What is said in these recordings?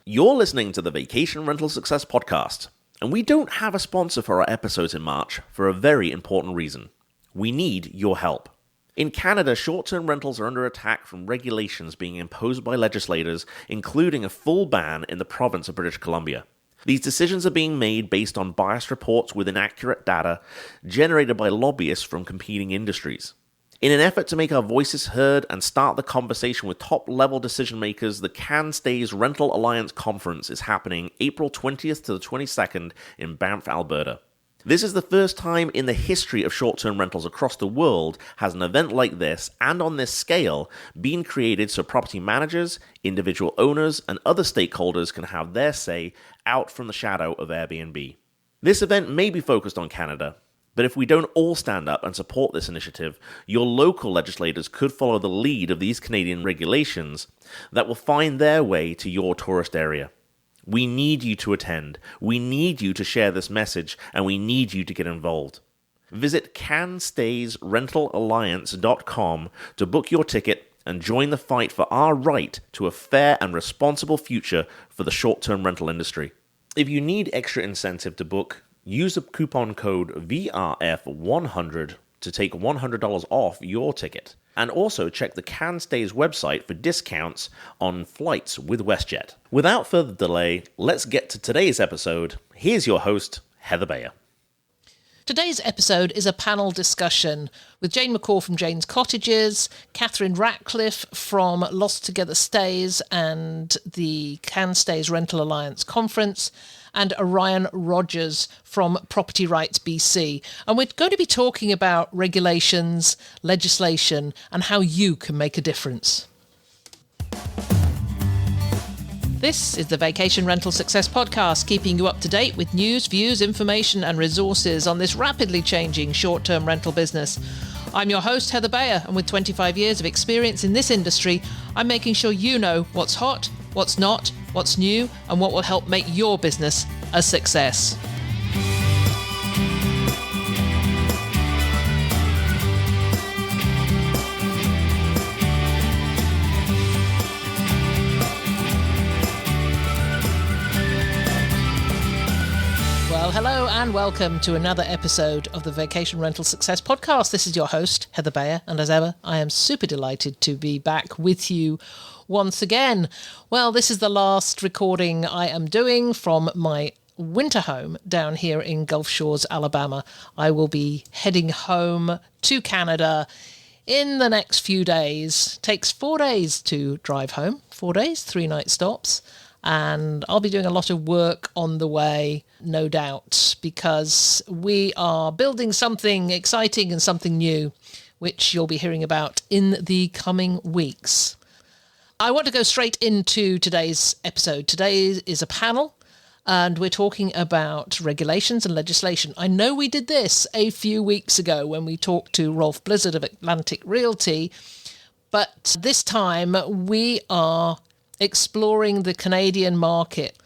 You're listening to the Vacation Rental Success Podcast, and we don't have a sponsor for our episodes in March for a very important reason. We need your help. In Canada, short-term rentals are under attack from regulations being imposed by legislators, including a full ban in the province of British Columbia. These decisions are being made based on biased reports with inaccurate data generated by lobbyists from competing industries. In an effort to make our voices heard and start the conversation with top-level decision-makers, the CanStays Rental Alliance Conference is happening April 20th to the 22nd in Banff, Alberta. This is the first time in the history of short-term rentals across the world has an event like this, and on this scale, been created so property managers, individual owners, and other stakeholders can have their say out from the shadow of Airbnb. This event may be focused on Canada, but if we don't all stand up and support this initiative, your local legislators could follow the lead of these Canadian regulations that will find their way to your tourist area. We need you to attend, we need you to share this message, and we need you to get involved. Visit CanStaysRentalAlliance.com to book your ticket and join the fight for our right to a fair and responsible future for the short-term rental industry. If you need extra incentive to book, use the coupon code VRF100 to take $100 off your ticket. And also check the CanStays website for discounts on flights with WestJet. Without further delay, let's get to today's episode. Here's your host, Heather Bayer. Today's episode is a panel discussion with Jayne McCaw from Jayne's Cottages, Catherine Ratcliffe from Lost Together Stays and the CanStays Rental Alliance Conference, and Orion Rodgers from Property Rights BC. And we're going to be talking about regulations, legislation, and how you can make a difference. This is the Vacation Rental Success Podcast, keeping you up to date with news, views, information, and resources on this rapidly changing short-term rental business. I'm your host, Heather Bayer, and with 25 years of experience in this industry, I'm making sure you know what's hot, what's not, what's new, and what will help make your business a success. Well, hello and welcome to another episode of the Vacation Rental Success Podcast. This is your host, Heather Bayer, and as ever, I am super delighted to be back with you once again. Well, this is the last recording I am doing from my winter home down here in Gulf Shores, Alabama. I will be heading home to Canada in the next few days. Takes 4 days to drive home. 4 days, 3 night stops. And I'll be doing a lot of work on the way, no doubt, because we are building something exciting and something new, which you'll be hearing about in the coming weeks. I want to go straight into today's episode. Today is a panel, and we're talking about regulations and legislation. I know we did this a few weeks ago when we talked to Rolf Blizzard of Atlantic Realty, but this time we are exploring the Canadian market.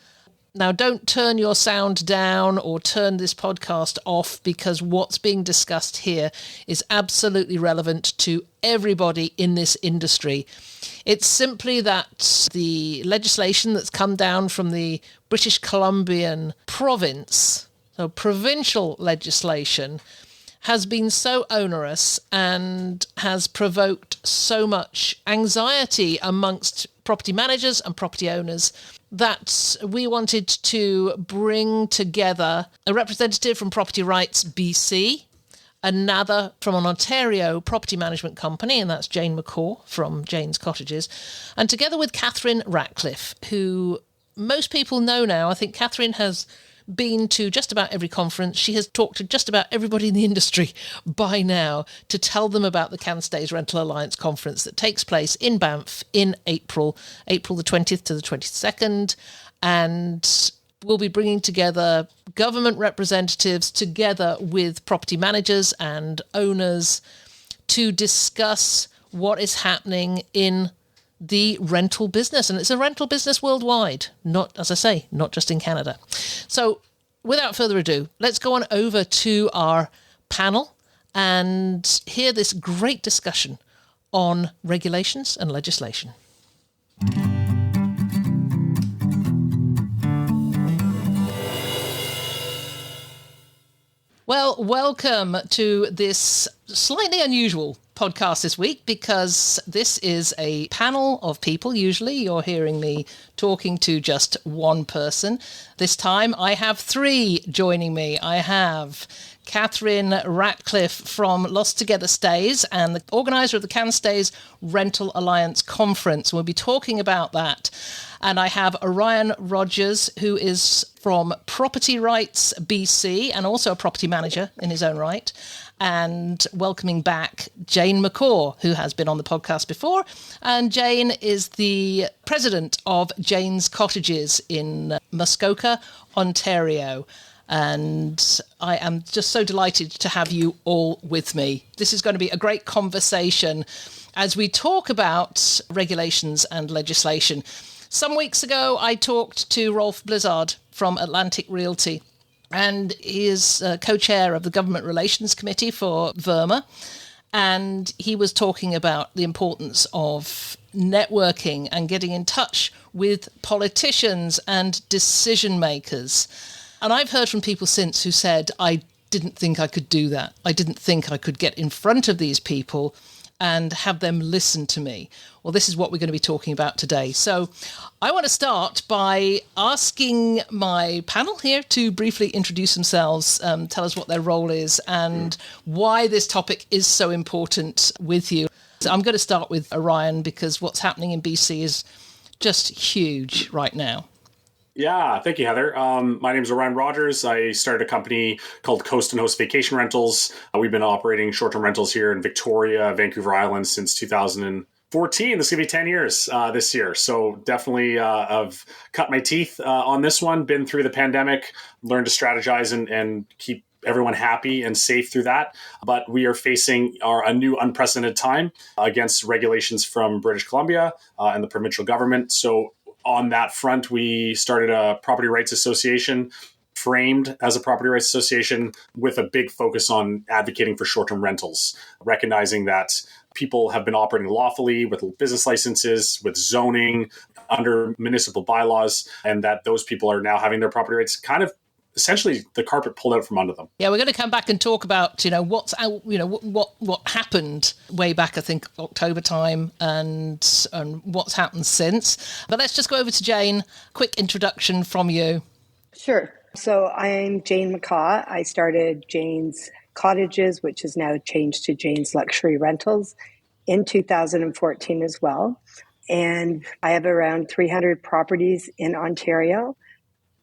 Now, don't turn your sound down or turn this podcast off, because what's being discussed here is absolutely relevant to everybody in this industry. It's simply that the legislation that's come down from the British Columbian province, so provincial legislation, has been so onerous and has provoked so much anxiety amongst property managers and property owners that we wanted to bring together a representative from Property Rights BC, another from an Ontario property management company, and that's Jayne McCaw from Jayne's Cottages, and together with Catherine Ratcliffe, who most people know now. I think Catherine has been to just about every conference. She has talked to just about everybody in the industry by now to tell them about the CanStays Rental Alliance Conference that takes place in Banff in April the 20th to the 22nd. And we'll be bringing together government representatives together with property managers and owners to discuss what is happening in the rental business. And it's a rental business worldwide, not, as I say, not just in Canada. So without further ado, let's go on over to our panel and hear this great discussion on regulations and legislation. Well, welcome to this slightly unusual podcast this week, because this is a panel of people. Usually you're hearing me talking to just one person. This time I have three joining me. I have Catherine Ratcliffe from Lost Together Stays and the organizer of the CanStays Rental Alliance Conference. We'll be talking about that. And I have Orion Rodgers, who is from Property Rights BC and also a property manager in his own right. And welcoming back Jayne McCaw, who has been on the podcast before. And Jayne is the president of Jayne's Cottages in Muskoka, Ontario. And I am just so delighted to have you all with me. This is going to be a great conversation as we talk about regulations and legislation. Some weeks ago, I talked to Rolf from Atlantic Realty, and he is co-chair of the Government Relations Committee for VRMA. And he was talking about the importance of networking and getting in touch with politicians and decision makers. And I've heard from people since who said, I didn't think I could do that. I didn't think I could get in front of these people and have them listen to me. Well, this is what we're going to be talking about today. So I want to start by asking my panel here to briefly introduce themselves, tell us what their role is and why this topic is so important with you. So I'm going to start with Orion, because what's happening in BC is just huge right now. Yeah, thank you, Heather. My name is Orion Rodgers. I started a company called Coast and Host Vacation Rentals. We've been operating short-term rentals here in Victoria, Vancouver Island since 2014. This is going to be 10 years this year. So definitely I've cut my teeth on this one, been through the pandemic, learned to strategize and keep everyone happy and safe through that. But we are facing a new unprecedented time against regulations from British Columbia and the provincial government. So on that front, we started a property rights association, framed as a property rights association, with a big focus on advocating for short-term rentals, recognizing that people have been operating lawfully with business licenses, with zoning, under municipal bylaws, and that those people are now having their property rights kind of essentially the carpet pulled out from under them. Yeah, we're going to come back and talk about, what's out, what happened way back, I think October time, and what's happened since. But let's just go over to Jayne. Quick introduction from you. Sure. So I'm Jayne McCaw. I started Jayne's Cottages, which is now changed to Jayne's Luxury Rentals, in 2014 as well. And I have around 300 properties in Ontario.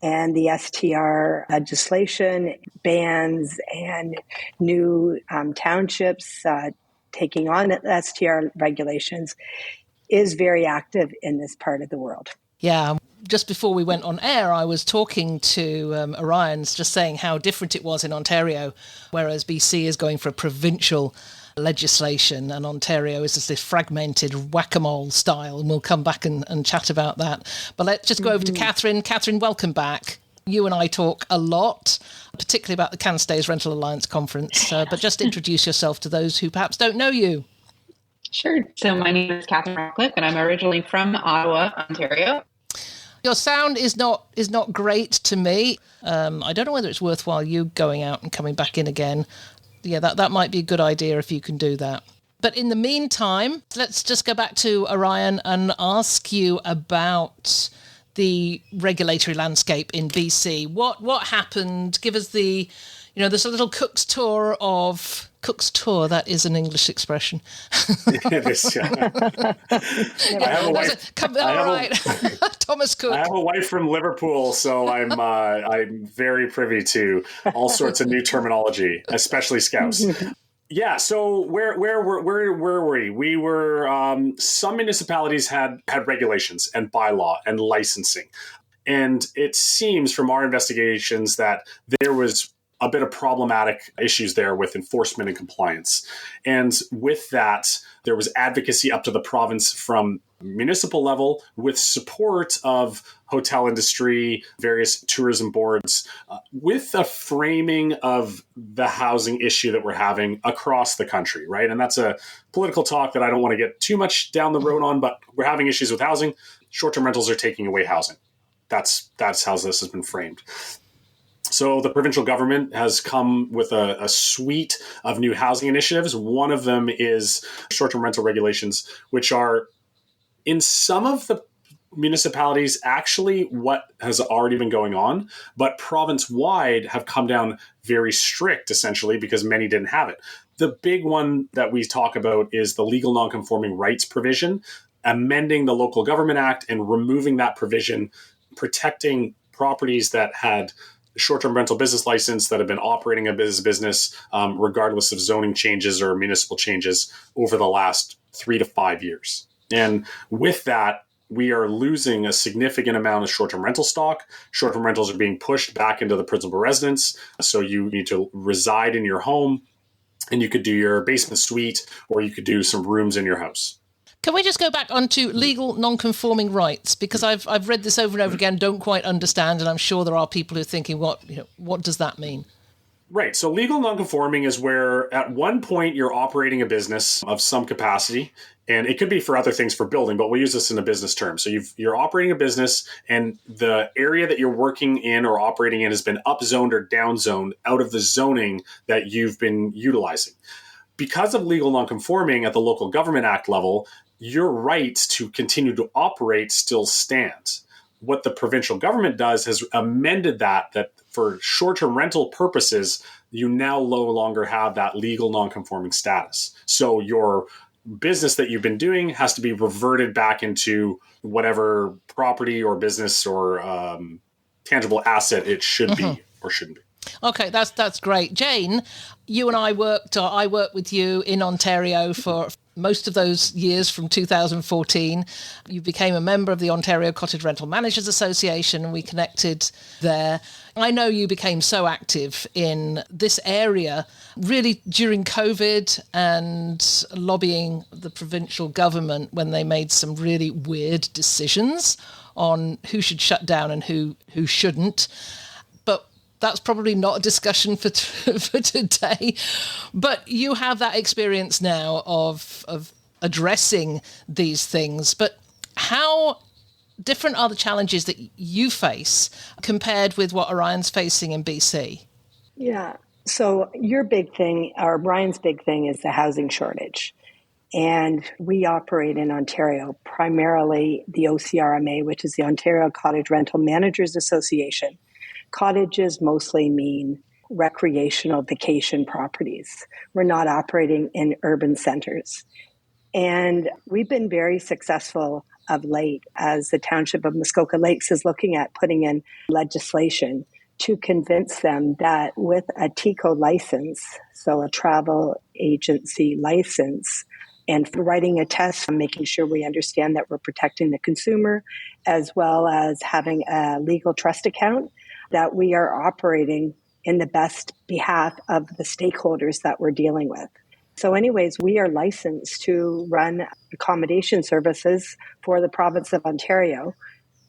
And the STIR legislation, bans and new townships taking on STIR regulations is very active in this part of the world. Yeah. Just before we went on air, I was talking to Orion's, just saying how different it was in Ontario, whereas BC is going for a provincial legislation and Ontario is just this fragmented whack-a-mole style, and we'll come back and chat about that. But let's just go over to Catherine. Catherine, welcome back. You and I talk a lot, particularly about the CanStays Rental Alliance Conference, but just introduce yourself to those who perhaps don't know you. Sure. So my name is Catherine Ratcliffe, and I'm originally from Ottawa, Ontario. Your sound is not great to me. I don't know whether it's worthwhile you going out and coming back in again. Yeah, that might be a good idea if you can do that. But in the meantime, let's just go back to Orion and ask you about the regulatory landscape in BC. What happened? Give us there's a little Cook's tour, that is an English expression. It is, yeah. I have a wife. Thomas Cook. I have a wife from Liverpool, so I'm very privy to all sorts of new terminology, especially Scouse. Yeah. So where were we? We were some municipalities had regulations and bylaw and licensing, and it seems from our investigations that there was a bit of problematic issues there with enforcement and compliance. And with that, there was advocacy up to the province from municipal level with support of hotel industry, various tourism boards, with a framing of the housing issue that we're having across the country, right? And that's a political talk that I don't want to get too much down the road on, but we're having issues with housing. Short-term rentals are taking away housing. That's how this has been framed. So the provincial government has come with a suite of new housing initiatives. One of them is short-term rental regulations, which are in some of the municipalities actually what has already been going on, but province-wide have come down very strict, essentially, because many didn't have it. The big one that we talk about is the legal nonconforming rights provision, amending the Local Government Act and removing that provision, protecting properties that had short-term rental business license that have been operating a business regardless of zoning changes or municipal changes over the last 3 to 5 years. And with that, we are losing a significant amount of short-term rental stock. Short-term rentals are being pushed back into the principal residence. So you need to reside in your home, and you could do your basement suite, or you could do some rooms in your house. Can we just go back onto legal non-conforming rights? Because I've read this over and over again, don't quite understand, and I'm sure there are people who are thinking, what does that mean? Right. So legal nonconforming is where at one point you're operating a business of some capacity, and it could be for other things for building, but we'll use this in a business term. So you're operating a business, and the area that you're working in or operating in has been upzoned or downzoned out of the zoning that you've been utilizing. Because of legal nonconforming at the Local Government Act level, your right to continue to operate still stands. What the provincial government does has amended that for short-term rental purposes, you now no longer have that legal nonconforming status. So your business that you've been doing has to be reverted back into whatever property or business or tangible asset it should be or shouldn't be. Okay, that's great. Jayne, you and I worked with you in Ontario for most of those years from 2014. You became a member of the Ontario Cottage Rental Managers Association, and we connected there. I know you became so active in this area really during COVID and lobbying the provincial government when they made some really weird decisions on who should shut down and who shouldn't. But that's probably not a discussion for today. But you have that experience now of addressing these things. But how different are the challenges that you face compared with what Orion's facing in BC? Yeah. So your big thing, or Brian's big thing, is the housing shortage. And we operate in Ontario, primarily the OCRMA, which is the Ontario Cottage Rental Managers Association. Cottages mostly mean recreational vacation properties. We're not operating in urban centers. And we've been very successful of late as the Township of Muskoka Lakes is looking at putting in legislation to convince them that with a TICO license, so a travel agency license, and writing a test and making sure we understand that we're protecting the consumer, as well as having a legal trust account, that we are operating in the best behalf of the stakeholders that we're dealing with. So anyways, we are licensed to run accommodation services for the province of Ontario.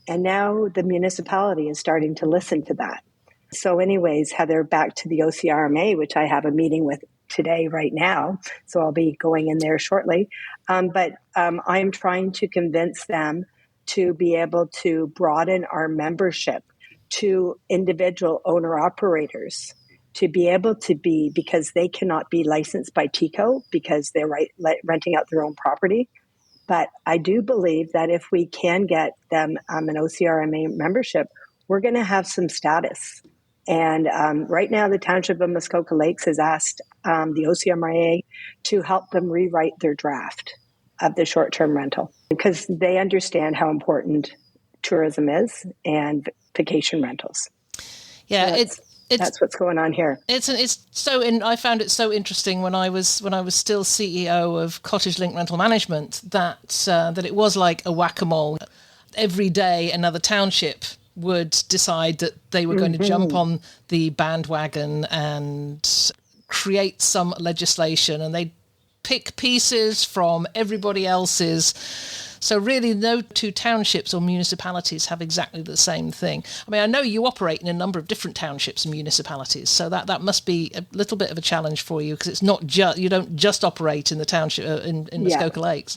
And now the municipality is starting to listen to that. So anyways, Heather, back to the OCRMA, which I have a meeting with today right now. So I'll be going in there shortly. But I'm trying to convince them to be able to broaden our membership to individual owner-operators, to be able to be, because they cannot be licensed by TICO because they're renting out their own property. But I do believe that if we can get them an OCRMA membership, we're going to have some status. And right now, the Township of Muskoka Lakes has asked the OCRMA to help them rewrite their draft of the short-term rental because they understand how important tourism is and vacation rentals. Yeah, that's what's going on here. I found it so interesting when I was still CEO of Cottage Link Rental Management that it was like a whack-a-mole. Every day another township would decide that they were going to jump on the bandwagon and create some legislation, and they'd pick pieces from everybody else's. So really no two townships or municipalities have exactly the same thing. I mean, I know you operate in a number of different townships and municipalities, so that must be a little bit of a challenge for you because it's not you don't just operate in the township in Muskoka Lakes.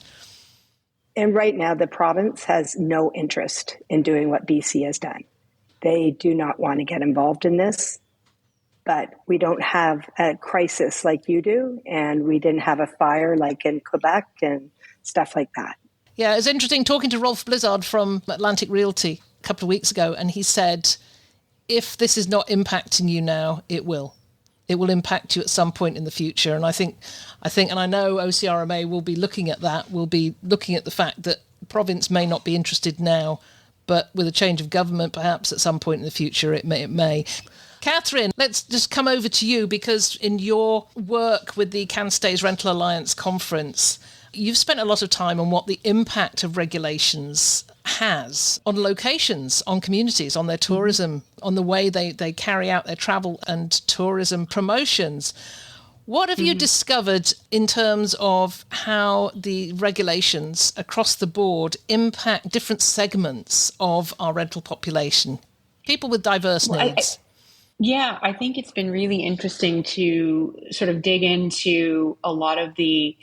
And right now the province has no interest in doing what BC has done. They do not want to get involved in this, but we don't have a crisis like you do, and we didn't have a fire like in Quebec and stuff like that. Yeah, it's interesting talking to Rolf Blizzard from Atlantic Realty a couple of weeks ago, and he said, if this is not impacting you now, it will. It will impact you at some point in the future. And I think, and I know OCRMA will be looking at that, will be looking at the fact that the province may not be interested now, but with a change of government, perhaps at some point in the future, it may. Catherine, let's just come over to you, because in your work with the CanStays Rental Alliance conference, you've spent a lot of time on what the impact of regulations has on locations, on communities, on their tourism, on the way they carry out their travel and tourism promotions. What have you discovered in terms of how the regulations across the board impact different segments of our rental population, people with diverse needs? I think it's been really interesting to sort of dig into a lot of the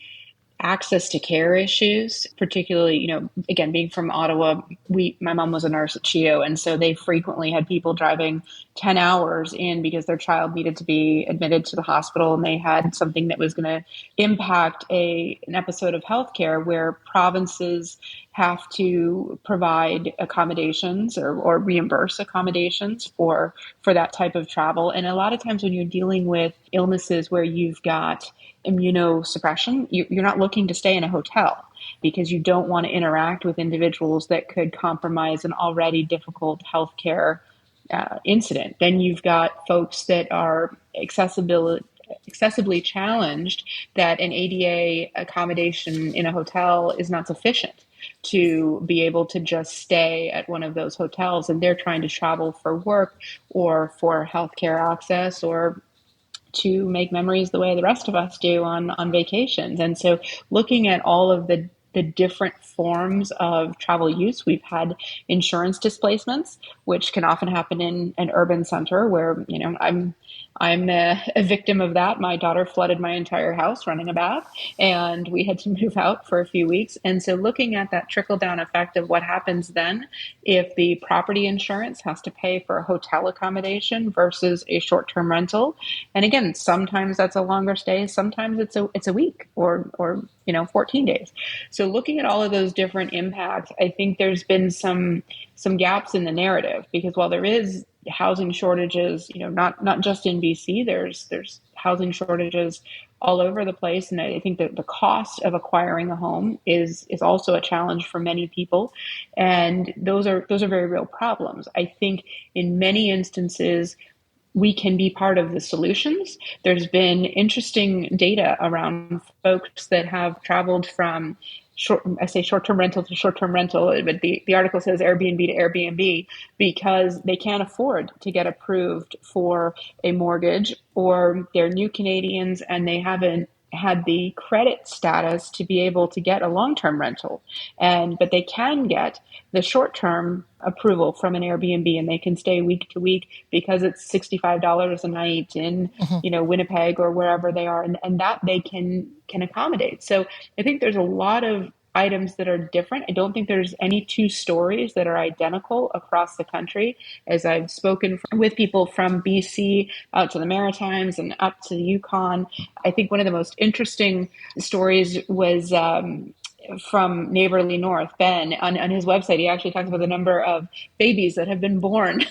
access to care issues, particularly, again, being from Ottawa, my mom was a nurse at CHEO, and so they frequently had people driving 10 hours in because their child needed to be admitted to the hospital, and they had something that was going to impact an episode of healthcare where provinces have to provide accommodations or reimburse accommodations for that type of travel. And a lot of times when you're dealing with illnesses where you've got immunosuppression, you're not looking to stay in a hotel because you don't want to interact with individuals that could compromise an already difficult healthcare incident. Then you've got folks that are accessibly challenged, that an ADA accommodation in a hotel is not sufficient to be able to just stay at one of those hotels, and they're trying to travel for work or for healthcare access or to make memories the way the rest of us do on vacations. And so looking at all of the different forms of travel use, we've had insurance displacements, which can often happen in an urban center where, I'm a victim of that. My daughter flooded my entire house running a bath, and we had to move out for a few weeks. And so looking at that trickle-down effect of what happens then if the property insurance has to pay for a hotel accommodation versus a short-term rental. And again, sometimes that's a longer stay, sometimes it's a week or 14 days. So looking at all of those different impacts, I think there's been some gaps in the narrative, because while there is housing shortages, not just in BC, there's housing shortages all over the place. And I think that the cost of acquiring a home is also a challenge for many people. And those are very real problems. I think in many instances, we can be part of the solutions. There's been interesting data around folks that have traveled from short-term rental to short-term rental, but the article says Airbnb to Airbnb because they can't afford to get approved for a mortgage, or they're new Canadians and they haven't had the credit status to be able to get a long-term rental. But they can get the short-term approval from an Airbnb, and they can stay week to week because it's $65 a night in, Winnipeg or wherever they are, and that they can accommodate. So I think there's a lot of items that are different. I don't think there's any two stories that are identical across the country. As I've spoken with people from BC out to the Maritimes and up to the Yukon, I think one of the most interesting stories was from Neighborly North, Ben. On his website, he actually talks about the number of babies that have been born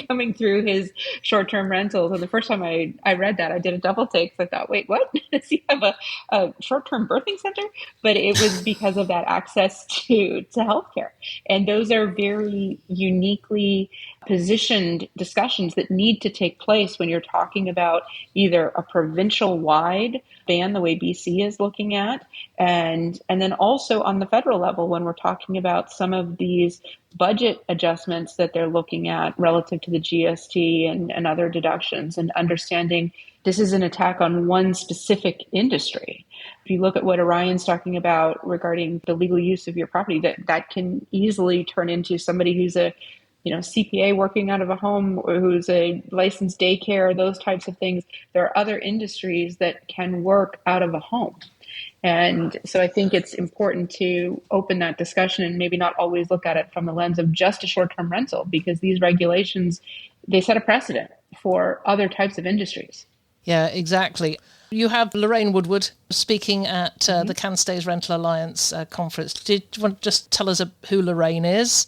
coming through his short-term rentals. And the first time I read that, I did a double take. So I thought, wait, what? Does he have a short-term birthing center? But it was because of that access to healthcare. And those are very uniquely positioned discussions that need to take place when you're talking about either a provincial-wide ban, the way BC is looking at, and then also on the federal level when we're talking about some of these budget adjustments that they're looking at relative to the GST and other deductions, and understanding this is an attack on one specific industry. If you look at what Orion's talking about regarding the legal use of your property, that can easily turn into somebody who's a CPA working out of a home, or who's a licensed daycare, those types of things. There are other industries that can work out of a home. And so I think it's important to open that discussion and maybe not always look at it from the lens of just a short-term rental, because these regulations, they set a precedent for other types of industries. Yeah, exactly. You have Lorraine Woodward speaking at the CanStays Rental Alliance conference. Do you want to just tell us who Lorraine is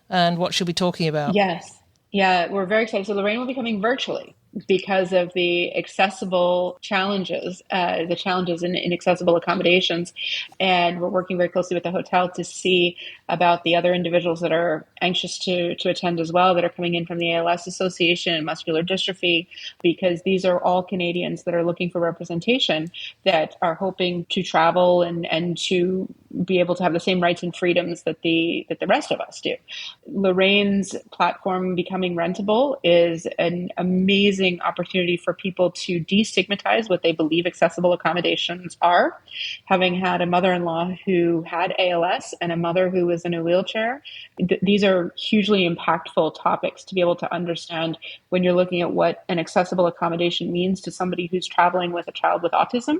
and what she'll be talking about? Yes. Yeah, we're very excited. So Lorraine will be coming virtually because of the accessible challenges, the challenges in accessible accommodations. And we're working very closely with the hotel to see about the other individuals that are anxious to attend as well, that are coming in from the ALS Association and Muscular Dystrophy, because these are all Canadians that are looking for representation, that are hoping to travel and to be able to have the same rights and freedoms that the rest of us do. Lorraine's platform, Becoming Rentable, is an amazing opportunity for people to destigmatize what they believe accessible accommodations are. Having had a mother-in-law who had ALS and a mother who was in a wheelchair, these are hugely impactful topics to be able to understand when you're looking at what an accessible accommodation means to somebody who's traveling with a child with autism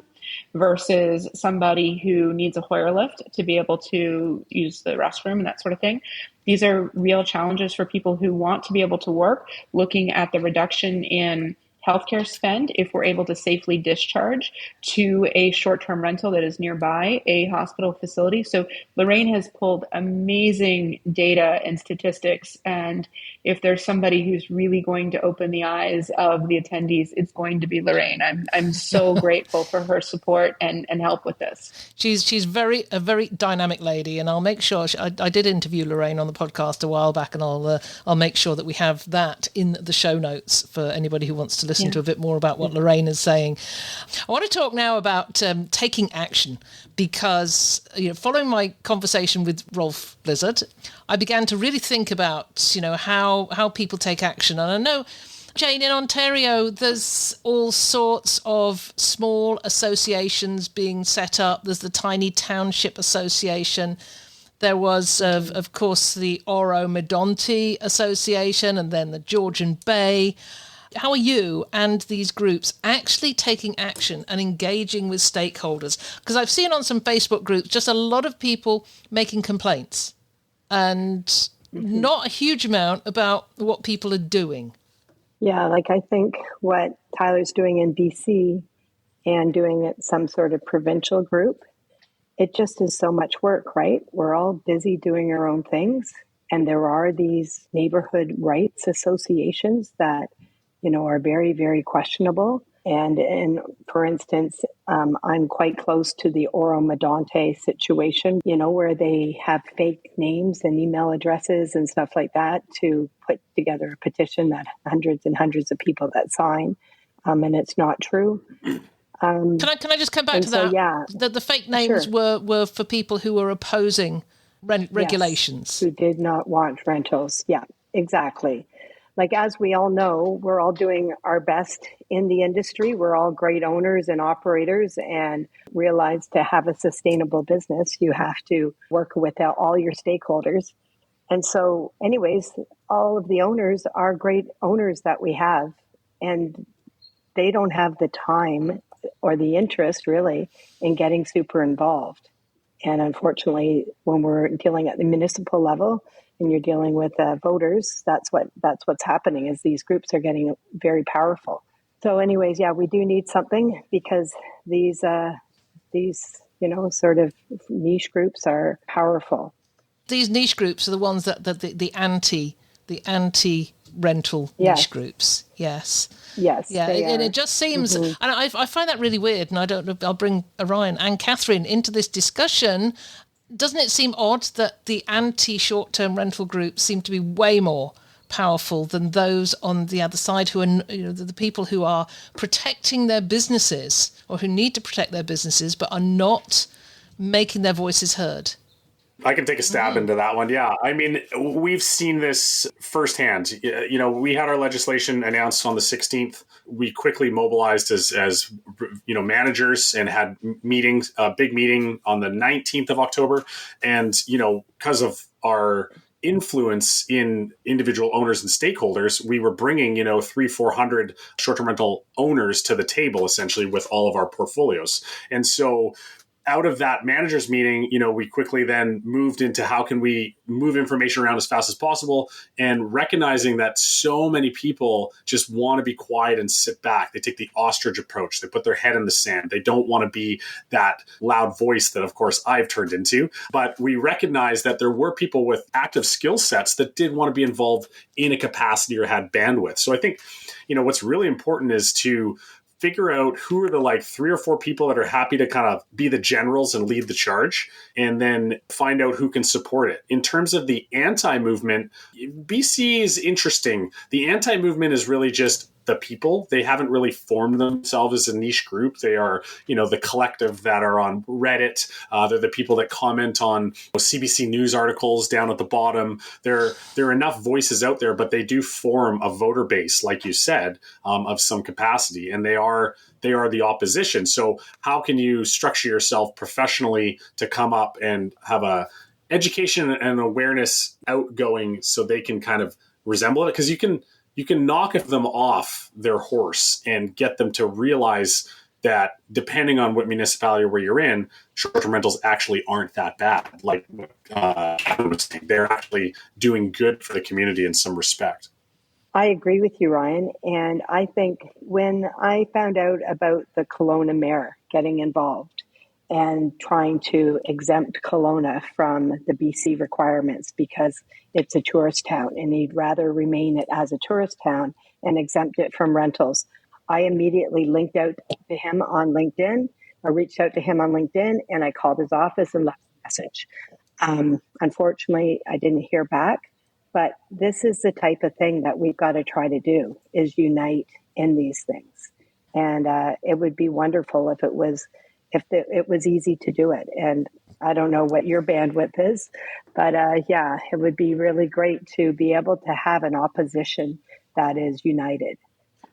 versus somebody who needs a Hoyer lift to be able to use the restroom and that sort of thing. These are real challenges for people who want to be able to work, looking at the reduction in healthcare spend if we're able to safely discharge to a short-term rental that is nearby a hospital facility. So Lorraine has pulled amazing data and statistics, and if there's somebody who's really going to open the eyes of the attendees, it's going to be Lorraine. I'm so grateful for her support and help with this. She's a very dynamic lady, and I'll make sure I did interview Lorraine on the podcast a while back, and I'll make sure that we have that in the show notes for anybody who wants to listen to a bit more about what Lorraine is saying. I want to talk now about taking action, because following my conversation with Rolf Blizzard, I began to really think about how people take action. And I know, Jayne, in Ontario, there's all sorts of small associations being set up. There's the Tiny Township Association. There was, of course, the Oro-Medonte Association, and then the Georgian Bay. How are you and these groups actually taking action and engaging with stakeholders? Because I've seen on some Facebook groups just a lot of people making complaints and not a huge amount about what people are doing. Yeah, I think what Tyler's doing in BC and doing it some sort of provincial group, it just is so much work, right? We're all busy doing our own things. And there are these neighborhood rights associations that are very, very questionable. And for instance, I'm quite close to the Oro-Medonte situation, where they have fake names and email addresses and stuff like that to put together a petition that hundreds and hundreds of people that sign, and it's not true. Can I just come back to that? Yeah, the fake names were for people who were opposing regulations. Yes, who did not want rentals. Yeah, exactly. As we all know, we're all doing our best in the industry. We're all great owners and operators, and realize to have a sustainable business, you have to work with all your stakeholders. And so anyways, all of the owners are great owners that we have, and they don't have the time or the interest really in getting super involved. And unfortunately, when we're dealing at the municipal level, and you're dealing with voters, that's what's happening, is these groups are getting very powerful. So anyways, yeah, we do need something, um, these sort of niche groups are powerful. These niche groups are the ones that the anti-rental niche groups. Yes. Yes. Yeah. And it just seems, and I find that really weird. And I don't know, I'll bring Orion and Catherine into this discussion. Doesn't it seem odd that the anti-short-term rental groups seem to be way more powerful than those on the other side, who are the people who are protecting their businesses, or who need to protect their businesses but are not making their voices heard? I can take a stab into that one. Yeah. I mean, we've seen this firsthand. We had our legislation announced on the 16th. We quickly mobilized as managers, and had meetings, a big meeting on the 19th of October. And, because of our influence in individual owners and stakeholders, we were bringing, 300-400 short-term rental owners to the table, essentially, with all of our portfolios. And so out of that managers meeting, we quickly then moved into how can we move information around as fast as possible, and recognizing that so many people just want to be quiet and sit back. They take the ostrich approach. They put their head in the sand. They don't want to be that loud voice that, of course, I've turned into. But we recognized that there were people with active skill sets that did want to be involved in a capacity or had bandwidth. So I think, what's really important is to figure out who are the 3 or 4 people that are happy to kind of be the generals and lead the charge, and then find out who can support it. In terms of the anti-movement, BC is interesting. The anti-movement is really just the people. They haven't really formed themselves as a niche group. They are, the collective that are on Reddit. They're the people that comment on CBC News articles down at the bottom. There are enough voices out there, but they do form a voter base, like you said, of some capacity, and they are the opposition. So how can you structure yourself professionally to come up and have a education and awareness outgoing so they can kind of resemble it? Because you can knock them off their horse and get them to realize that depending on what municipality or where you're in, short-term rentals actually aren't that bad. Like Kevin was saying, they're actually doing good for the community in some respect. I agree with you, Ryan. And I think when I found out about the Kelowna mayor getting involved and trying to exempt Kelowna from the BC requirements because it's a tourist town and he'd rather remain it as a tourist town and exempt it from rentals, I immediately linked out to him on LinkedIn. I reached out to him on LinkedIn and I called his office and left a message. Unfortunately, I didn't hear back, but this is the type of thing that we've got to try to do, is unite in these things. And it would be wonderful if it was easy to do it. And I don't know what your bandwidth is, but it would be really great to be able to have an opposition that is united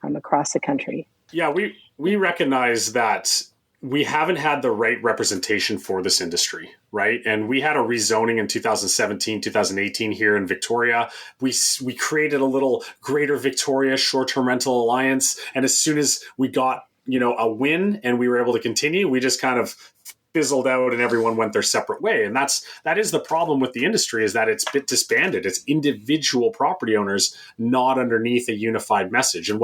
across the country. Yeah, we recognize that we haven't had the right representation for this industry, right? And we had a rezoning in 2017, 2018 here in Victoria. We created a little Greater Victoria Short-Term Rental Alliance. And as soon as we got a win and we were able to continue, we just kind of fizzled out and everyone went their separate way. And that is the problem with the industry, is that it's a bit disbanded. It's individual property owners, not underneath a unified message. And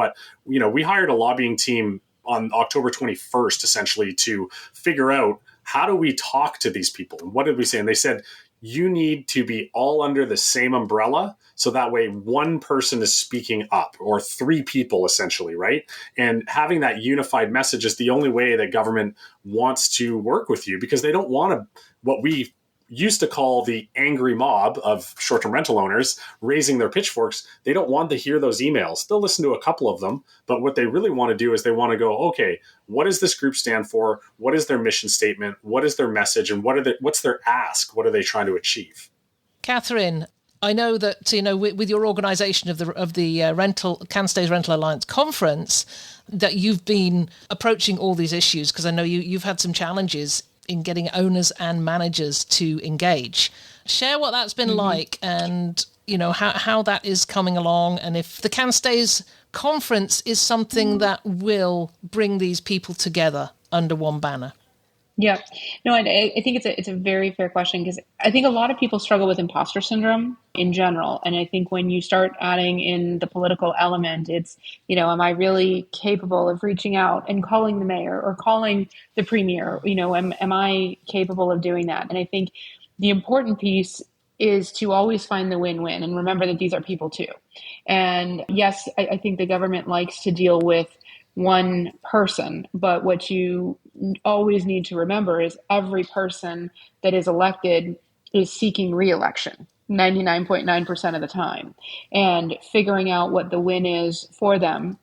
we hired a lobbying team on October 21st, essentially, to figure out how do we talk to these people. And what did we say? And they said, you need to be all under the same umbrella. So that way one person is speaking up, or 3 people essentially, right? And having that unified message is the only way that government wants to work with you, because they don't want what we used to call the angry mob of short-term rental owners raising their pitchforks. They don't want to hear those emails. They'll listen to a couple of them, but what they really want to do is they want to go, okay, what does this group stand for? What is their mission statement? What is their message? And what's their ask? What are they trying to achieve? Catherine, I know that with your organisation of the CanStays Rental Alliance conference, that you've been approaching all these issues, because I know you've had some challenges in getting owners and managers to engage. Share what that's been like, and how that is coming along, and if the CanStays conference is something that will bring these people together under one banner. Yeah, no, I think it's a very fair question, because I think a lot of people struggle with imposter syndrome in general. And I think when you start adding in the political element, it's, am I really capable of reaching out and calling the mayor or calling the premier? Am I capable of doing that? And I think the important piece is to always find the win-win and remember that these are people too. And yes, I think the government likes to deal with one person, but what you always need to remember is every person that is elected is seeking re-election 99.9% of the time, and figuring out what the win is for them.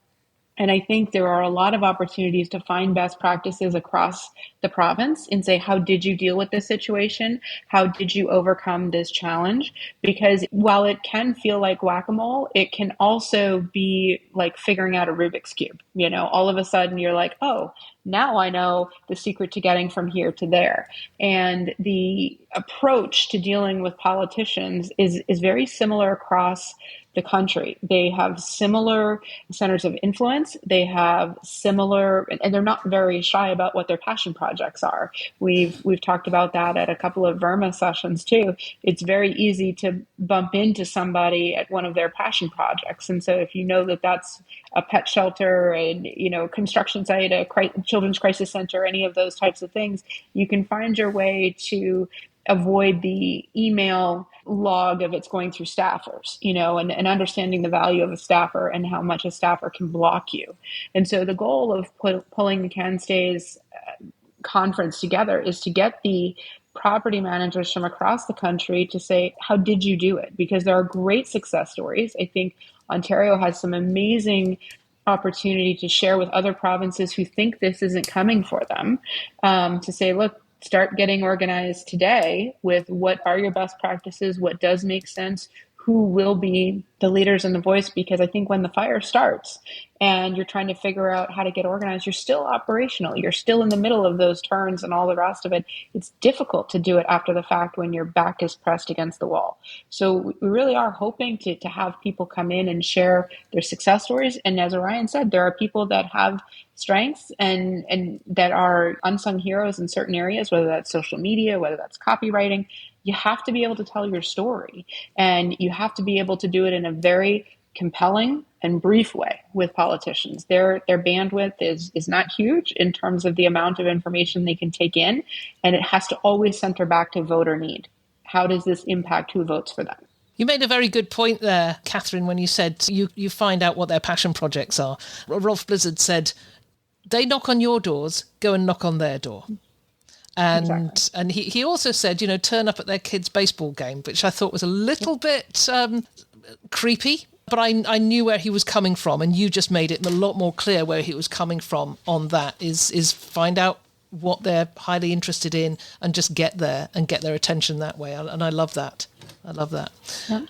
And I think there are a lot of opportunities to find best practices across the province and say, how did you deal with this situation? How did you overcome this challenge? Because while it can feel like whack-a-mole, it can also be like figuring out a Rubik's Cube. All of a sudden you're like, oh, now I know the secret to getting from here to there. And the approach to dealing with politicians is very similar across the country. They have similar centers of influence. They have similar, and they're not very shy about what their passion projects are. We've talked about that at a couple of Verma sessions too. It's very easy to bump into somebody at one of their passion projects. And so if you know that that's a pet shelter, and construction site, a children's crisis center, any of those types of things, you can find your way to avoid the email log of it's going through staffers, and understanding the value of a staffer and how much a staffer can block you. And so the goal of pulling the CanStays conference together is to get the property managers from across the country to say, how did you do it? Because there are great success stories. I think Ontario has some amazing opportunity to share with other provinces who think this isn't coming for them, to say, look, start getting organized today with what are your best practices, what does make sense, who will be the leaders and the voice. Because I think when the fire starts and you're trying to figure out how to get organized, you're still operational. You're still in the middle of those turns and all the rest of it. It's difficult to do it after the fact when your back is pressed against the wall. So we really are hoping to have people come in and share their success stories. And as Orion said, there are people that have strengths and that are unsung heroes in certain areas, whether that's social media, whether that's copywriting. You have to be able to tell your story, and you have to be able to do it in a very compelling and brief way with politicians. Their bandwidth is not huge in terms of the amount of information they can take in, and it has to always center back to voter need. How does this impact who votes for them? You made a very good point there, Catherine, when you said you find out what their passion projects are. Rolf Blizzard said, they knock on your doors, go and knock on their door. And exactly. And he also said, turn up at their kids' baseball game, which I thought was a little bit creepy, but I knew where he was coming from, and you just made it a lot more clear where he was coming from on that, is find out what they're highly interested in and just get there and get their attention that way. And I love that.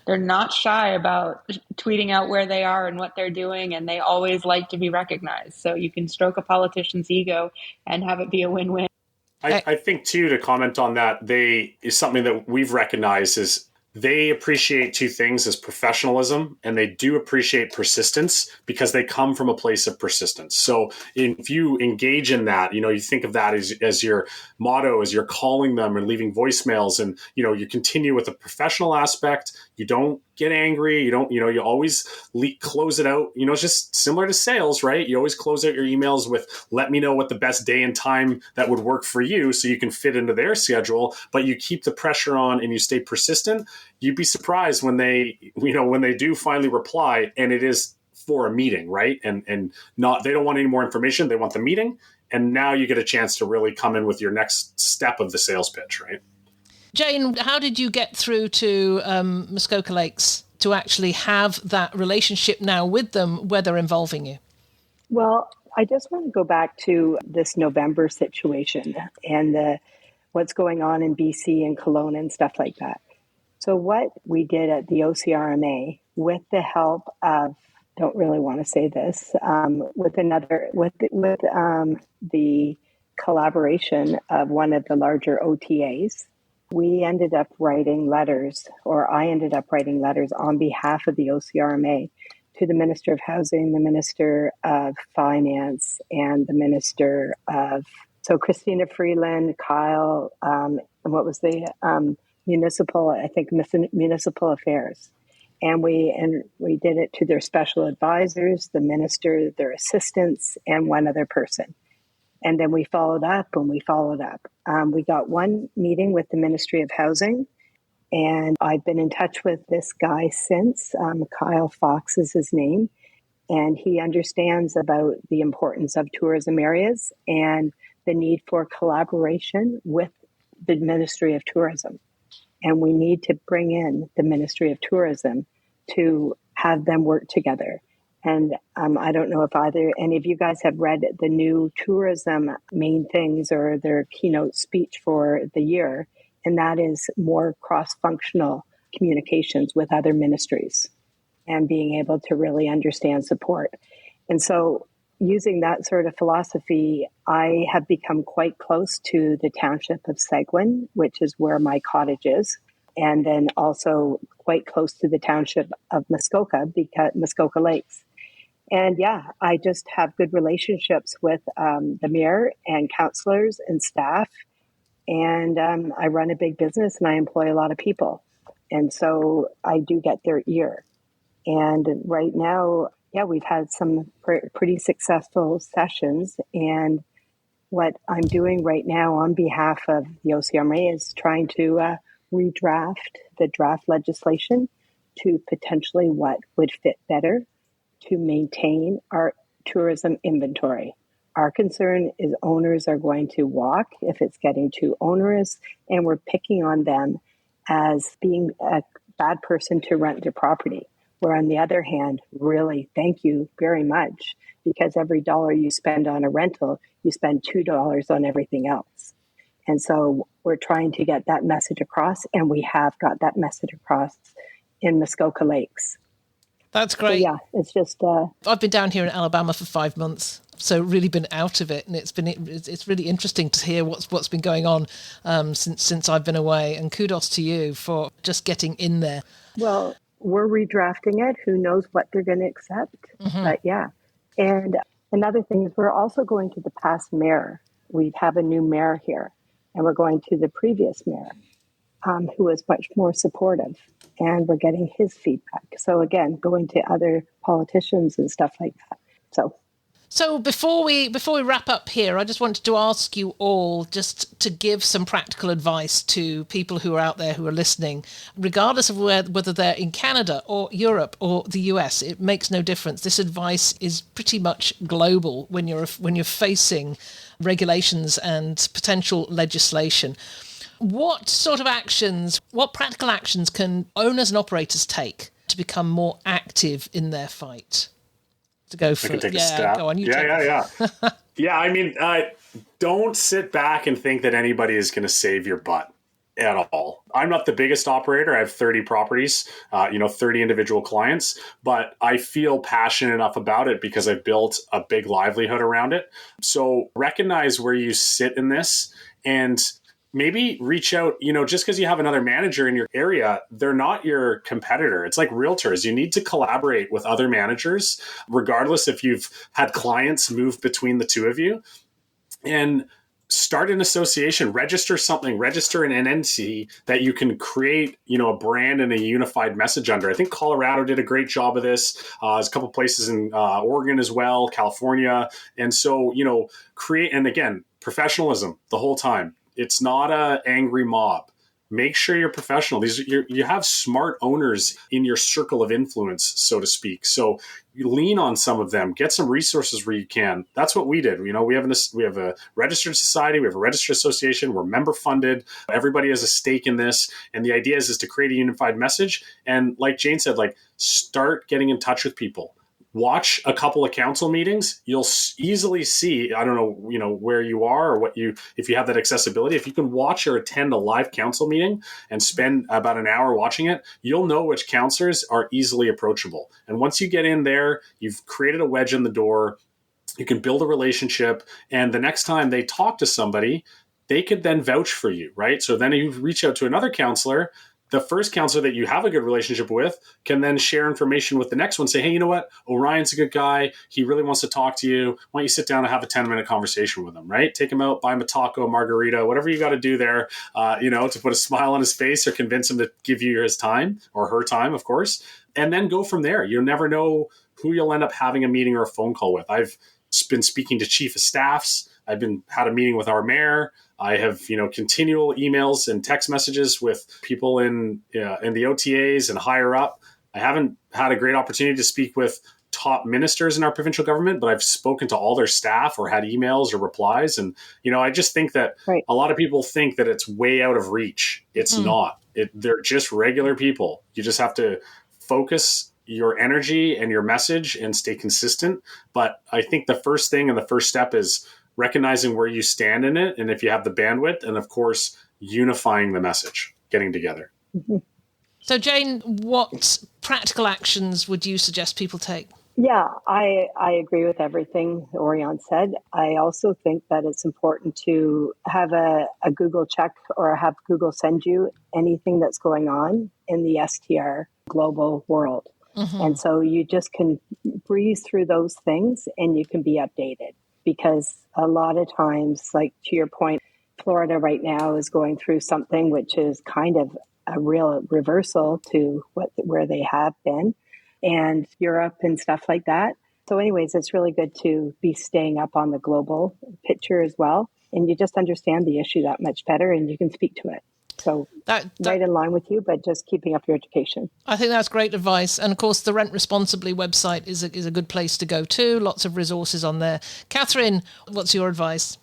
They're not shy about tweeting out where they are and what they're doing, and they always like to be recognized. So you can stroke a politician's ego and have it be a win-win. I think, too, to comment on that, is something that we've recognized is they appreciate two things as professionalism, and they do appreciate persistence because they come from a place of persistence. So if you engage in that, you think of that as your motto, as you're calling them and leaving voicemails, and, you continue with the professional aspect. You don't get angry. You don't, you always close it out. It's just similar to sales, right? You always close out your emails with, let me know what the best day and time that would work for you so you can fit into their schedule, but you keep the pressure on and you stay persistent. You'd be surprised when they do finally reply, and it is for a meeting, right? And not, they don't want any more information. They want the meeting. And now you get a chance to really come in with your next step of the sales pitch, right? Jayne, how did you get through to Muskoka Lakes to actually have that relationship now with them where they're involving you? Well, I just want to go back to this November situation and what's going on in BC and Kelowna and stuff like that. So what we did at the OCRMA, with the help of, don't really want to say this, with the collaboration of one of the larger OTAs, we ended up writing letters, or I ended up writing letters on behalf of the OCRMA to the Minister of Housing, the Minister of Finance, and the Minister of, so Christina Freeland, Kyle, and what was the municipal affairs. And we did it to their special advisors, the minister, their assistants, and one other person. And then we followed up. We got one meeting with the Ministry of Housing, and I've been in touch with this guy since. Kyle Fox is his name, and he understands about the importance of tourism areas and the need for collaboration with the Ministry of Tourism. And we need to bring in the Ministry of Tourism to have them work together. And I don't know if any of you guys have read the new tourism main things or their keynote speech for the year. And that is more cross-functional communications with other ministries and being able to really understand support. And so using that sort of philosophy, I have become quite close to the township of Seguin, which is where my cottage is. and then also quite close to the township of Muskoka Lakes. And yeah, I just have good relationships with the mayor and councillors and staff. And I run a big business and I employ a lot of people. And so I do get their ear. And right now, yeah, we've had some pretty successful sessions. And what I'm doing right now on behalf of the OCMA is trying to redraft the draft legislation to potentially what would fit better to maintain our tourism inventory. Our concern is owners are going to walk if it's getting too onerous, and we're picking on them as being a bad person to rent their property. Where on the other hand, really, thank you very much, because every dollar you spend on a rental, you spend $2 on everything else. And so we're trying to get that message across, and we have got that message across in Muskoka Lakes. That's great. So yeah, it's just... I've been down here in Alabama for 5 months, so really been out of it, and it's really interesting to hear what's been going on since I've been away. And kudos to you for just getting in there. Well, we're redrafting it. Who knows what they're going to accept? Mm-hmm. But yeah, and another thing is we're also going to the past mayor. We have a new mayor here, and we're going to the previous mayor, who was much more supportive. And we're getting his feedback. So again, going to other politicians and stuff like that. So before we wrap up here, I just wanted to ask you all just to give some practical advice to people who are out there who are listening, regardless of whether they're in Canada or Europe or the US. It makes no difference. This advice is pretty much global when you're facing regulations and potential legislation. What sort of actions, what practical actions can owners and operators take to become more active in their fight? To go for it. Yeah, go on. Yeah. Yeah, I mean, don't sit back and think that anybody is going to save your butt at all. I'm not the biggest operator. I have 30 properties, 30 individual clients, but I feel passionate enough about it because I've built a big livelihood around it. So recognize where you sit in this and maybe reach out, just because you have another manager in your area, they're not your competitor. It's like realtors. You need to collaborate with other managers, regardless if you've had clients move between the two of you, and start an association, register something, register an NNC that you can create, a brand and a unified message under. I think Colorado did a great job of this. There's a couple places in Oregon as well, California. And so, create, and again, professionalism the whole time. It's not an angry mob. Make sure you're professional. You have smart owners in your circle of influence, so to speak. So you lean on some of them. Get some resources where you can. That's what we did. We have a registered society. We have a registered association. We're member funded. Everybody has a stake in this. And the idea is to create a unified message. And like Jayne said, start getting in touch with people. Watch a couple of council meetings. You'll easily see, I don't know, where you are or if you have that accessibility. If you can watch or attend a live council meeting and spend about an hour watching it, you'll know which councillors are easily approachable. And once you get in there, you've created a wedge in the door. You can build a relationship. And the next time they talk to somebody, they could then vouch for you, right? So then you reach out to another councillor. The first counselor that you have a good relationship with can then share information with the next one. Say, hey, you know what? Orion's a good guy. He really wants to talk to you. Why don't you sit down and have a 10-minute conversation with him, right? Take him out, buy him a taco, a margarita, whatever you got to do there, to put a smile on his face or convince him to give you his time or her time, of course, and then go from there. You'll never know who you'll end up having a meeting or a phone call with. I've been speaking to chief of staffs. I've had a meeting with our mayor. I have, continual emails and text messages with people in the OTAs and higher up. I haven't had a great opportunity to speak with top ministers in our provincial government, but I've spoken to all their staff or had emails or replies. And, I just think that A lot of people think that it's way out of reach. It's not. They're just regular people. You just have to focus your energy and your message and stay consistent. But I think the first thing and the first step is recognizing where you stand in it, and if you have the bandwidth, and of course, unifying the message, getting together. So, Jayne, what practical actions would you suggest people take? Yeah, I agree with everything Orion said. I also think that it's important to have a Google check or have Google send you anything that's going on in the STR global world. And so you just can breeze through those things and you can be updated, because a lot of times, like to your point, Florida right now is going through something which is kind of a real reversal to where they have been, and Europe and stuff like that. So anyways, it's really good to be staying up on the global picture as well. And you just understand the issue that much better and you can speak to it. So right in line with you, but just keeping up your education. I think that's great advice. And of course, the Rent Responsibly website is a good place to go to. Lots of resources on there. Catherine, what's your advice?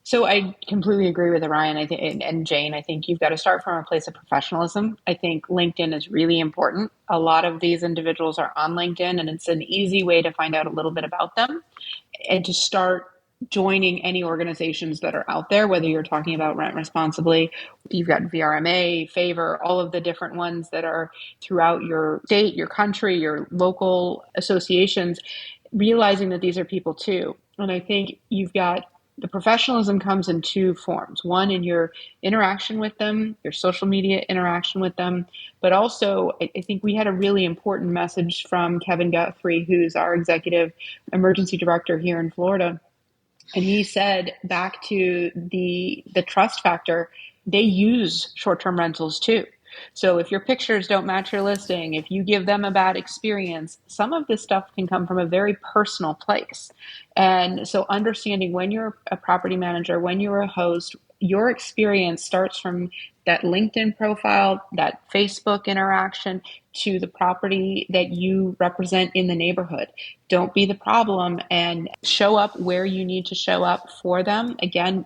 So I completely agree with Orion. I think, and Jayne, I think you've got to start from a place of professionalism. I think LinkedIn is really important. A lot of these individuals are on LinkedIn, and it's an easy way to find out a little bit about them and to start joining any organizations that are out there, whether you're talking about Rent Responsibly, you've got VRMA, Favor, all of the different ones that are throughout your state, your country, your local associations, realizing that these are people too. And I think you've got the professionalism comes in two forms. One, in your interaction with them, your social media interaction with them, but also I think we had a really important message from Kevin Guthrie, who's our executive emergency director here in Florida. And he said, back to the trust factor, they use short-term rentals too. So if your pictures don't match your listing, if you give them a bad experience, some of this stuff can come from a very personal place. And so understanding when you're a property manager, when you're a host, your experience starts from that LinkedIn profile, that Facebook interaction, to the property that you represent in the neighborhood. Don't be the problem, and show up where you need to show up for them. Again,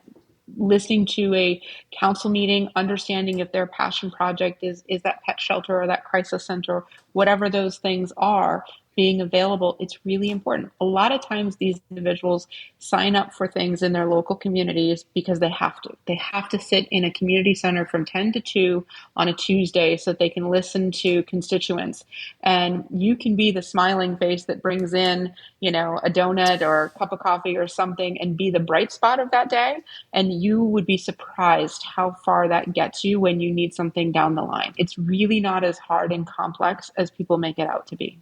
listening to a council meeting, understanding if their passion project is that pet shelter or that crisis center, whatever those things are, being available, it's really important. A lot of times these individuals sign up for things in their local communities because they have to. They have to sit in a community center from 10 to 2 on a Tuesday so that they can listen to constituents. And you can be the smiling face that brings in, a donut or a cup of coffee or something and be the bright spot of that day. And you would be surprised how far that gets you when you need something down the line. It's really not as hard and complex as people make it out to be.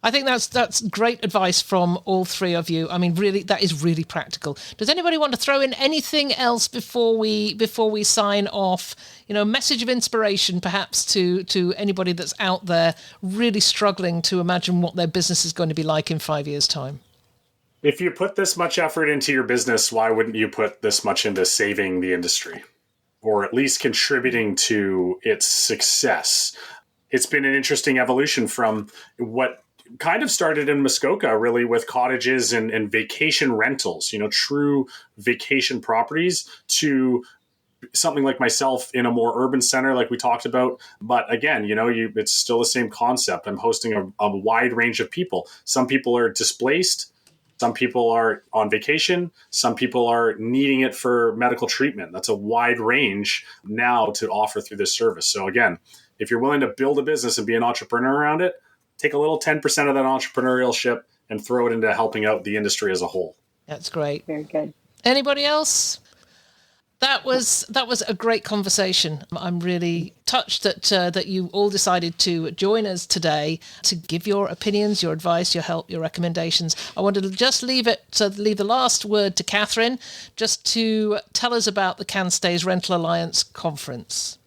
I think that's great advice from all three of you. I mean, really, that is really practical. Does anybody want to throw in anything else before we sign off? Message of inspiration, perhaps to anybody that's out there really struggling to imagine what their business is going to be like in 5 years' time. If you put this much effort into your business, why wouldn't you put this much into saving the industry, or at least contributing to its success? It's been an interesting evolution from what kind of started in Muskoka, really, with cottages and vacation rentals, true vacation properties, to something like myself in a more urban center, like we talked about. But again, it's still the same concept. I'm hosting a wide range of people. Some people are displaced. Some people are on vacation. Some people are needing it for medical treatment. That's a wide range now to offer through this service. So again, if you're willing to build a business and be an entrepreneur around it, take a little 10% of that entrepreneurship and throw it into helping out the industry as a whole. That's great. Very good. Anybody else? That was a great conversation. I'm really touched that you all decided to join us today to give your opinions, your advice, your help, your recommendations. I wanted to just leave the last word to Catherine, just to tell us about the CanStays Rental Alliance conference.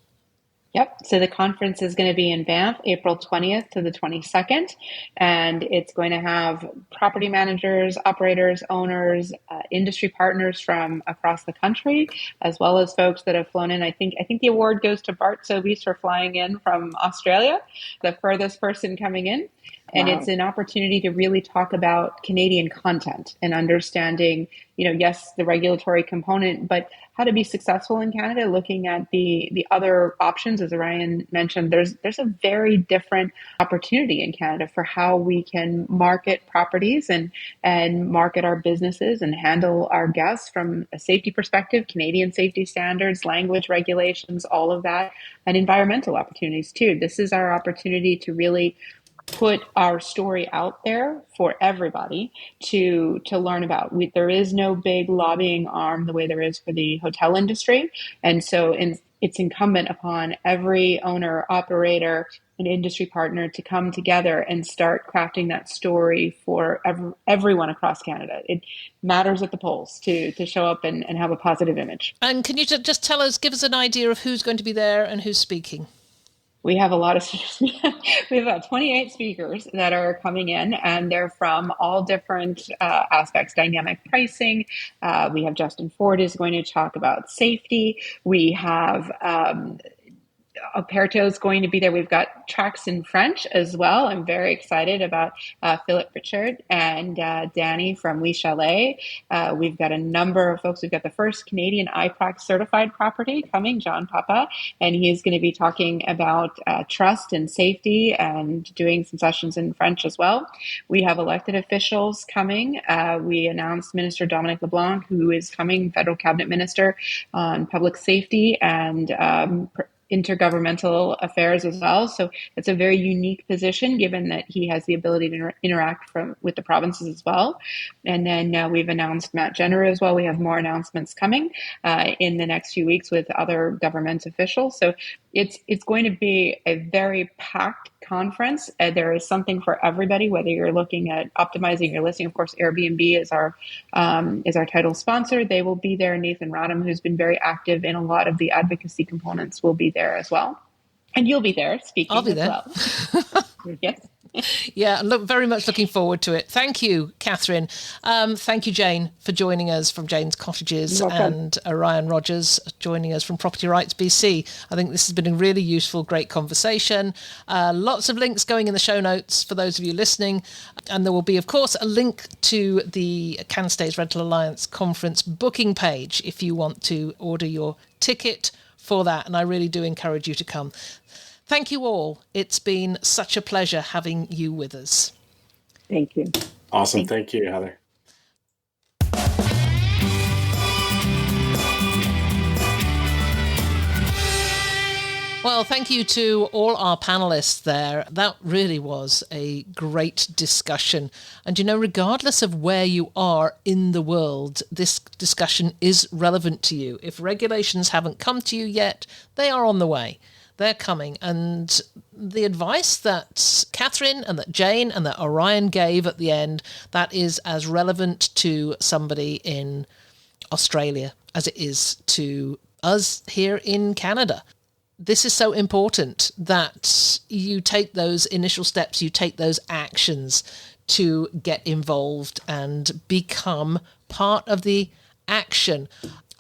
Yep. So the conference is going to be in Banff, April 20th to the 22nd, and it's going to have property managers, operators, owners, industry partners from across the country, as well as folks that have flown in. I think the award goes to Bart Sobeys for flying in from Australia, the furthest person coming in. And It's an opportunity to really talk about Canadian content and understanding, yes, the regulatory component, but how to be successful in Canada, looking at the other options. As Orion mentioned, there's a very different opportunity in Canada for how we can market properties and market our businesses and handle our guests from a safety perspective, Canadian safety standards, language regulations, all of that, and environmental opportunities too. This is our opportunity to really put our story out there for everybody to learn about. There is no big lobbying arm the way there is for the hotel industry. And so it's incumbent upon every owner, operator, and industry partner to come together and start crafting that story for everyone across Canada. It matters at the polls to show up and have a positive image. And can you just give us an idea of who's going to be there and who's speaking? We have a lot of speakers. We have about 28 speakers that are coming in, and they're from all different aspects. Dynamic pricing. We have Justin Ford is going to talk about safety. We have Aperto is going to be there. We've got tracks in French as well. I'm very excited about Philip Richard and Danny from Lee Chalet. We've got a number of folks. We've got the first Canadian IPRAC certified property coming, John Papa, and he is going to be talking about trust and safety and doing some sessions in French as well. We have elected officials coming. We announced Minister Dominic LeBlanc, who is coming, federal cabinet minister on public safety and intergovernmental affairs as well. So it's a very unique position given that he has the ability to interact with the provinces as well. And then we've announced Matt Jenner as well. We have more announcements coming in the next few weeks with other government officials. So it's going to be a very packed conference. There is something for everybody, whether you're looking at optimizing your listing. Of course, Airbnb is our title sponsor. They will be there. Nathan Radham, who's been very active in a lot of the advocacy components, will be there as well. And you'll be there speaking. I'll be there. Well. Yes. Yeah, very much looking forward to it. Thank you, Catherine. Thank you, Jayne, for joining us from Jayne's Cottages, and Orion Rodgers joining us from Property Rights BC. I think this has been a really useful, great conversation. Lots of links going in the show notes for those of you listening. And there will be, of course, a link to the CanStays Rental Alliance conference booking page if you want to order your ticket for that. And I really do encourage you to come. Thank you all. It's been such a pleasure having you with us. Thank you. Awesome. Thank you, Heather. Well, thank you to all our panelists there. That really was a great discussion. And, regardless of where you are in the world, this discussion is relevant to you. If regulations haven't come to you yet, they are on the way. They're coming. And the advice that Catherine and that Jayne and that Orion gave at the end, that is as relevant to somebody in Australia as it is to us here in Canada. This is so important that you take those initial steps, you take those actions to get involved and become part of the action.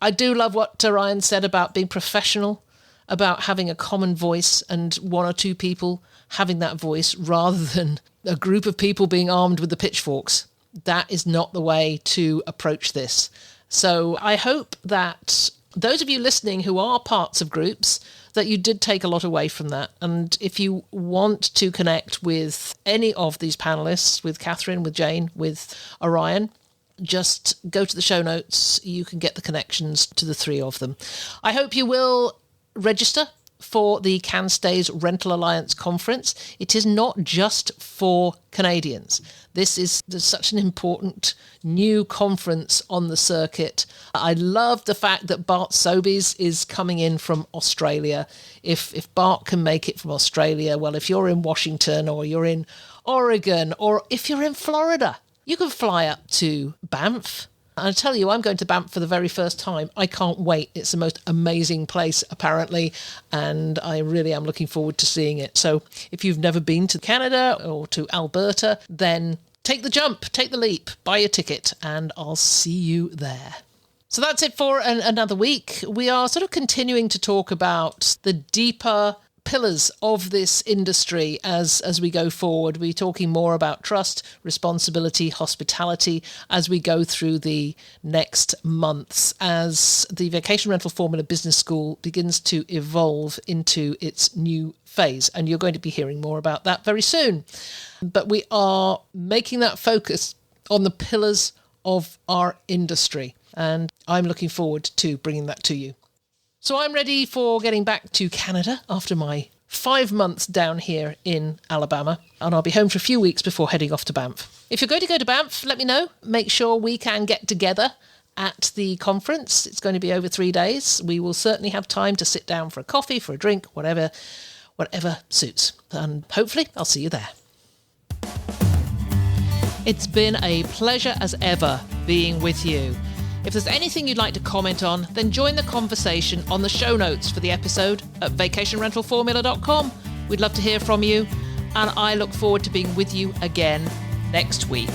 I do love what Orion said about being professional, about having a common voice and one or two people having that voice rather than a group of people being armed with the pitchforks. That is not the way to approach this. So I hope that those of you listening who are parts of groups, that you did take a lot away from that. And if you want to connect with any of these panelists, with Catherine, with Jayne, with Orion, just go to the show notes. You can get the connections to the three of them. I hope you will register for the CanStays Rental Alliance conference. It is not just for Canadians. There's such an important new conference on the circuit. I love the fact that Bart Sobeys is coming in from Australia. If Bart can make it from Australia, well, if you're in Washington or you're in Oregon or if you're in Florida, you can fly up to Banff. I tell you, I'm going to Banff for the very first time. I can't wait. It's the most amazing place, apparently, and I really am looking forward to seeing it. So if you've never been to Canada or to Alberta, then take the jump, take the leap, buy a ticket, and I'll see you there. So that's it for another week. We are sort of continuing to talk about the deeper pillars of this industry as we go forward. We're talking more about trust, responsibility, hospitality as we go through the next months as the Vacation Rental Formula Business School begins to evolve into its new phase. And you're going to be hearing more about that very soon. But we are making that focus on the pillars of our industry. And I'm looking forward to bringing that to you. So I'm ready for getting back to Canada after my 5 months down here in Alabama, and I'll be home for a few weeks before heading off to Banff. If you're going to go to Banff, let me know. Make sure we can get together at the conference. It's going to be over 3 days. We will certainly have time to sit down for a coffee, for a drink, whatever suits. And hopefully I'll see you there. It's been a pleasure as ever being with you. If there's anything you'd like to comment on, then join the conversation on the show notes for the episode at vacationrentalformula.com. We'd love to hear from you, and I look forward to being with you again next week.